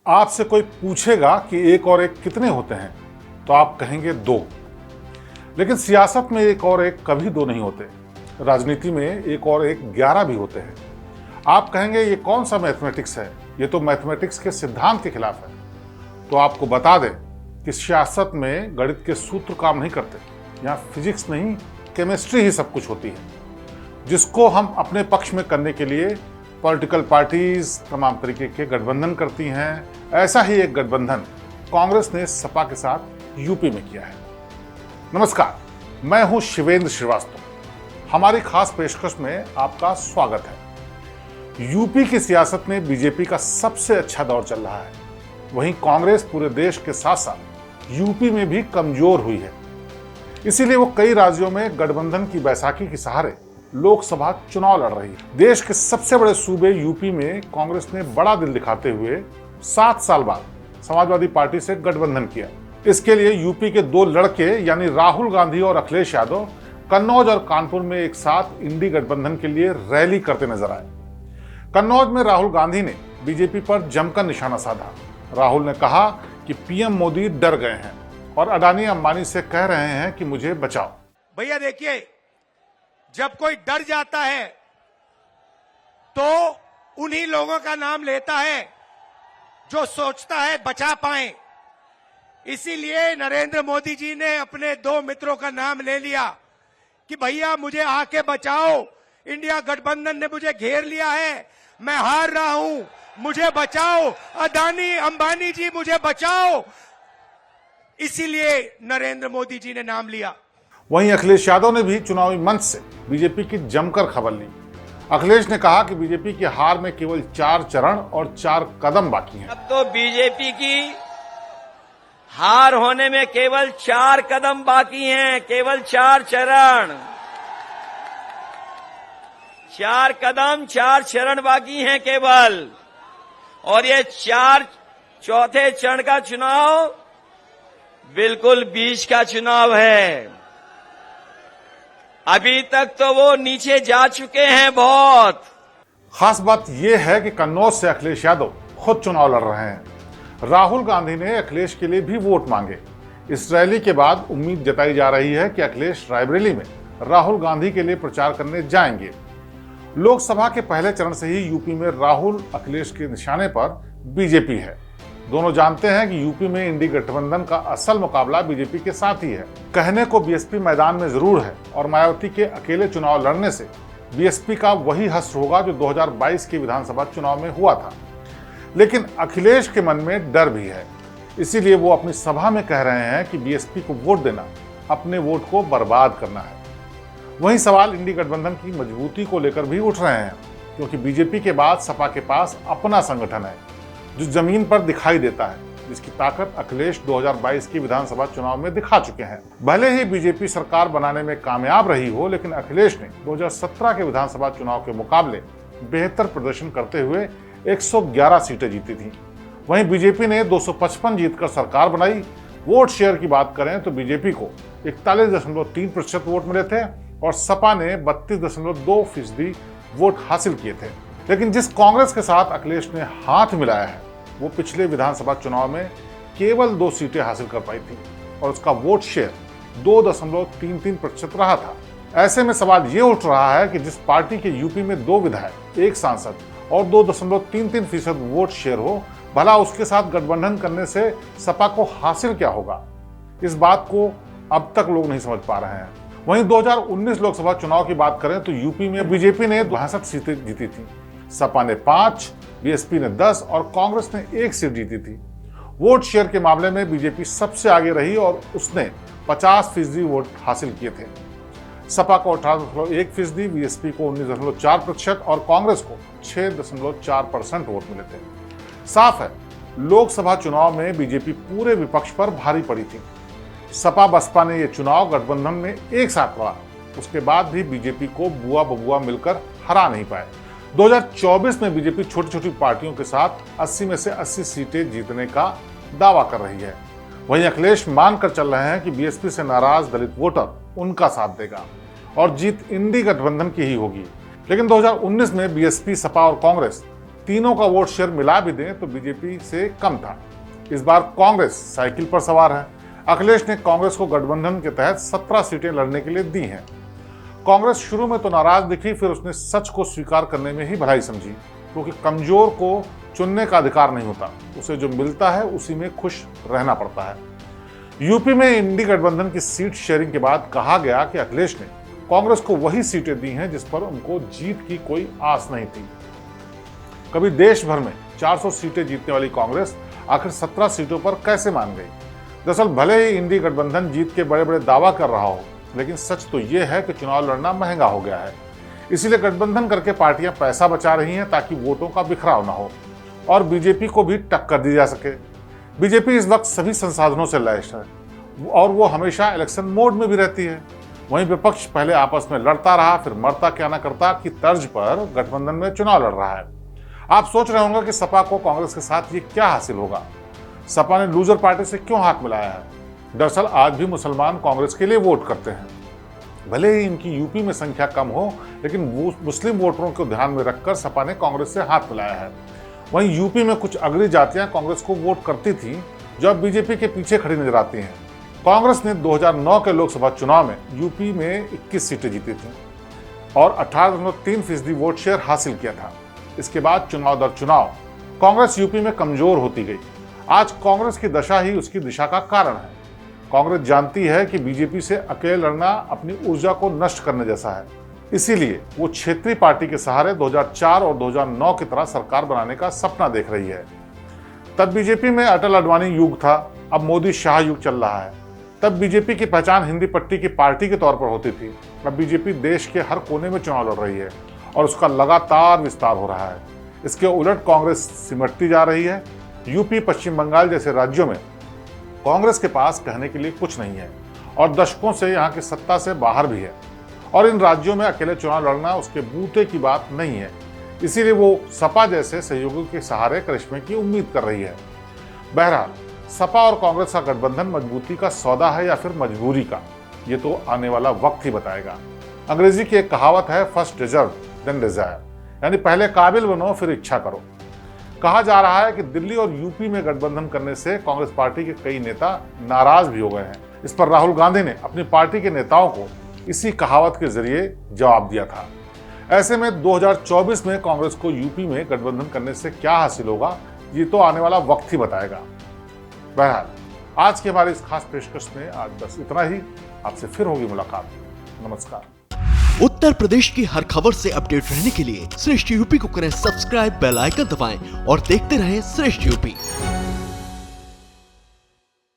आपसे कोई पूछेगा कि एक और एक कितने होते हैं तो आप कहेंगे दो। लेकिन सियासत में एक और एक कभी दो नहीं होते। राजनीति में एक और एक 11 भी होते हैं। आप कहेंगे ये कौन सा मैथमेटिक्स है, ये तो मैथमेटिक्स के सिद्धांत के खिलाफ है। तो आपको बता दें कि सियासत में गणित के सूत्र काम नहीं करते। यहाँ फिजिक्स नहीं, केमिस्ट्री ही सब कुछ होती है, जिसको हम अपने पक्ष में करने के लिए पॉलिटिकल पार्टीज तमाम तरीके के गठबंधन करती हैं। ऐसा ही एक गठबंधन कांग्रेस ने सपा के साथ यूपी में किया है। नमस्कार, मैं हूं शिवेंद्र श्रीवास्तव। हमारी खास पेशकश में आपका स्वागत है। यूपी की सियासत में बीजेपी का सबसे अच्छा दौर चल रहा है। वहीं कांग्रेस पूरे देश के साथ साथ यूपी में भी कमजोर हुई है। इसीलिए वो कई राज्यों में गठबंधन की बैसाखी के सहारे लोकसभा चुनाव लड़ रही है। देश के सबसे बड़े सूबे यूपी में कांग्रेस ने बड़ा दिल दिखाते हुए 7 साल बाद समाजवादी पार्टी से गठबंधन किया। इसके लिए यूपी के दो लड़के यानी राहुल गांधी और अखिलेश यादव कन्नौज और कानपुर में एक साथ इंडी गठबंधन के लिए रैली करते नजर आए। कन्नौज में राहुल गांधी ने बीजेपी पर जमकर निशाना साधा। राहुल ने कहा कि पीएम मोदी डर गए हैं और अडानी अंबानी से कह रहे हैं कि मुझे बचाओ। भैया देखिए, जब कोई डर जाता है तो उन्हीं लोगों का नाम लेता है जो सोचता है बचा पाए। इसीलिए नरेंद्र मोदी जी ने अपने 2 मित्रों का नाम ले लिया कि भैया मुझे आके बचाओ, इंडिया गठबंधन ने मुझे घेर लिया है, मैं हार रहा हूं, मुझे बचाओ, अडानी अंबानी जी मुझे बचाओ। इसीलिए नरेंद्र मोदी जी ने नाम लिया। वहीं अखिलेश यादव ने भी चुनावी मंच से बीजेपी की जमकर खबर ली। अखिलेश ने कहा कि बीजेपी की हार में केवल 4 चरण और 4 कदम बाकी हैं। अब तो बीजेपी की हार होने में केवल 4 कदम बाकी हैं, केवल 4 चरण, 4 कदम 4 चरण बाकी हैं केवल। और ये 4 चौथे चरण का चुनाव बिल्कुल बीच का चुनाव है। अभी तक तो वो नीचे जा चुके हैं बहुत। खास बात यह है कि कन्नौज से अखिलेश यादव खुद चुनाव लड़ रहे हैं। राहुल गांधी ने अखिलेश के लिए भी वोट मांगे। इस रैली के बाद उम्मीद जताई जा रही है कि अखिलेश रायबरेली में राहुल गांधी के लिए प्रचार करने जाएंगे। लोकसभा के पहले चरण से ही यूपी में राहुल अखिलेश के निशाने पर बीजेपी है। दोनों जानते हैं कि यूपी में इंडी गठबंधन का असल मुकाबला बीजेपी के साथ ही है। कहने को बीएसपी मैदान में जरूर है और मायावती के अकेले चुनाव लड़ने से बीएसपी का वही हश्र होगा जो 2022 के विधानसभा चुनाव में हुआ था। लेकिन अखिलेश के मन में डर भी है। इसीलिए वो अपनी सभा में कह रहे हैं कि बीएसपी को वोट देना अपने वोट को बर्बाद करना है। वहीं सवाल इंडी गठबंधन की मजबूती को लेकर भी उठ रहे हैं, क्योंकि बीजेपी के बाद सपा के पास अपना संगठन है जो जमीन पर दिखाई देता है, जिसकी ताकत अखिलेश 2022 की विधानसभा चुनाव में दिखा चुके हैं। भले ही बीजेपी सरकार बनाने में कामयाब रही हो, लेकिन अखिलेश ने 2017 के विधानसभा चुनाव के मुकाबले बेहतर प्रदर्शन करते हुए 111 सीटें जीती थी। वहीं बीजेपी ने 255 जीतकर सरकार बनाई। वोट शेयर की बात करें तो बीजेपी को 41.3% वोट मिले थे और सपा ने 32.2% वोट हासिल किए थे। लेकिन जिस कांग्रेस के साथ अखिलेश ने हाथ मिलाया है, वो पिछले विधानसभा चुनाव में केवल 2 सीटें हासिल कर पाई थी और उसका वोट शेयर 2.33% रहा था। ऐसे में सवाल ये उठ रहा है कि जिस पार्टी के यूपी में 2 विधायक, 1 सांसद और 2.33% वोट शेयर हो, भला उसके साथ गठबंधन करने से सपा को हासिल क्या होगा? इस बात को अब तक लोग नहीं समझ पा रहे हैं। वहीं 2019 लोकसभा चुनाव की बात करें तो यूपी में बीजेपी ने 62 सीटें जीती थी, सपा ने 5, बीएसपी ने 10 और कांग्रेस ने 1 सीट जीती थी। वोट शेयर के मामले में बीजेपी सबसे आगे रही और उसने 50% वोट हासिल किए थे। सपा को 18.1%, बीएसपी को 19.4% और कांग्रेस को 6.4% वोट मिले थे। साफ है, लोकसभा चुनाव में बीजेपी पूरे विपक्ष पर भारी पड़ी थी। सपा बसपा ने यह चुनाव गठबंधन में एक साथ लड़ा, उसके बाद भी बीजेपी को बुआ बबुआ मिलकर हरा नहीं पाए। 2024 में बीजेपी छोटी छोटी पार्टियों के साथ 80 में से 80 सीटें जीतने का दावा कर रही है। वहीं अखिलेश मानकर चल रहे हैं कि बीएसपी से नाराज दलित वोटर उनका साथ देगा और जीत इंडी गठबंधन की ही होगी। लेकिन 2019 में बीएसपी, सपा और कांग्रेस तीनों का वोट शेयर मिला भी दें तो बीजेपी से कम था। इस बार कांग्रेस साइकिल पर सवार है। अखिलेश ने कांग्रेस को गठबंधन के तहत 17 सीटें लड़ने के लिए दी हैं। कांग्रेस शुरू में तो नाराज दिखी, फिर उसने सच को स्वीकार करने में ही भलाई समझी, क्योंकि कमजोर को चुनने का अधिकार नहीं होता, उसे जो मिलता है उसी में खुश रहना पड़ता है। यूपी में इंडी गठबंधन की सीट शेयरिंग के बाद कहा गया कि अखिलेश ने कांग्रेस को वही सीटें दी हैं जिस पर उनको जीत की कोई आस नहीं थी। कभी देश भर में 400 सीटें जीतने वाली कांग्रेस आखिर 17 सीटों पर कैसे मान गई? दरअसल भले ही इंडी गठबंधन जीत के बड़े बड़े दावा कर रहा हो, लेकिन सच तो यह है कि चुनाव लड़ना महंगा हो गया है। इसीलिए गठबंधन करके पार्टियां पैसा बचा रही हैं ताकि वोटों का बिखराव ना हो और बीजेपी को भी टक्कर दी जा सके। बीजेपी इस वक्त सभी संसाधनों से लैस है और वो हमेशा इलेक्शन मोड में भी रहती है। वहीं विपक्ष पहले आपस में लड़ता रहा, फिर मरता क्या ना करता की तर्ज पर गठबंधन में चुनाव लड़ रहा है। आप सोच रहे होंगे कि सपा को कांग्रेस के साथ ये क्या हासिल होगा, सपा ने लूजर पार्टी से क्यों हाथ मिलाया है? दरअसल आज भी मुसलमान कांग्रेस के लिए वोट करते हैं। भले ही इनकी यूपी में संख्या कम हो, लेकिन मुस्लिम वोटरों को ध्यान में रखकर सपा ने कांग्रेस से हाथ मिलाया है। वहीं यूपी में कुछ अगली जातियां कांग्रेस को वोट करती थी, जो अब बीजेपी के पीछे खड़ी नजर आती हैं। कांग्रेस ने 2009 के लोकसभा चुनाव में यूपी में 21 सीटें जीती थी और 18.3% वोट शेयर हासिल किया था। इसके बाद चुनाव दर चुनाव कांग्रेस यूपी में कमजोर होती गई। आज कांग्रेस की दशा ही उसकी दिशा का कारण है। कांग्रेस जानती है कि बीजेपी से अकेले लड़ना अपनी ऊर्जा को नष्ट करने जैसा है, इसीलिए वो क्षेत्रीय पार्टी के सहारे 2004 और 2009 की तरह सरकार बनाने का सपना देख रही है। तब बीजेपी में अटल अडवाणी युग था, अब मोदी शाह युग चल रहा है। तब बीजेपी की पहचान हिंदी पट्टी की पार्टी के तौर पर होती थी, अब बीजेपी देश के हर कोने में चुनाव लड़ रही है और उसका लगातार विस्तार हो रहा है। इसके उलट कांग्रेस सिमटती जा रही है। यूपी, पश्चिम बंगाल जैसे राज्यों में कांग्रेस के पास कहने के लिए कुछ नहीं है और दशकों से यहाँ की सत्ता से बाहर भी है और इन राज्यों में अकेले चुनाव लड़ना उसके बूते की बात नहीं है। इसीलिए वो सपा जैसे सहयोगियों के सहारे करिश्मे की उम्मीद कर रही है। बहरहाल सपा और कांग्रेस का गठबंधन मजबूती का सौदा है या फिर मजबूरी का, ये तो आने वाला वक्त ही बताएगा। अंग्रेजी की एक कहावत है, फर्स्ट डिजर्व देन डिजायर, यानी पहले काबिल बनो फिर इच्छा करो। कहा जा रहा है कि दिल्ली और यूपी में गठबंधन करने से कांग्रेस पार्टी के कई नेता नाराज भी हो गए हैं। इस पर राहुल गांधी ने अपनी पार्टी के नेताओं को इसी कहावत के जरिए जवाब दिया था। ऐसे में 2024 में कांग्रेस को यूपी में गठबंधन करने से क्या हासिल होगा, ये तो आने वाला वक्त ही बताएगा। बहरहाल आज की हमारी इस खास पेशकश में आज बस इतना ही। आपसे फिर होगी मुलाकात। नमस्कार। उत्तर प्रदेश की हर खबर से अपडेट रहने के लिए श्रेष्ठ यूपी को करें सब्सक्राइब, बेल आइकन दबाएं और देखते रहें श्रेष्ठ यूपी।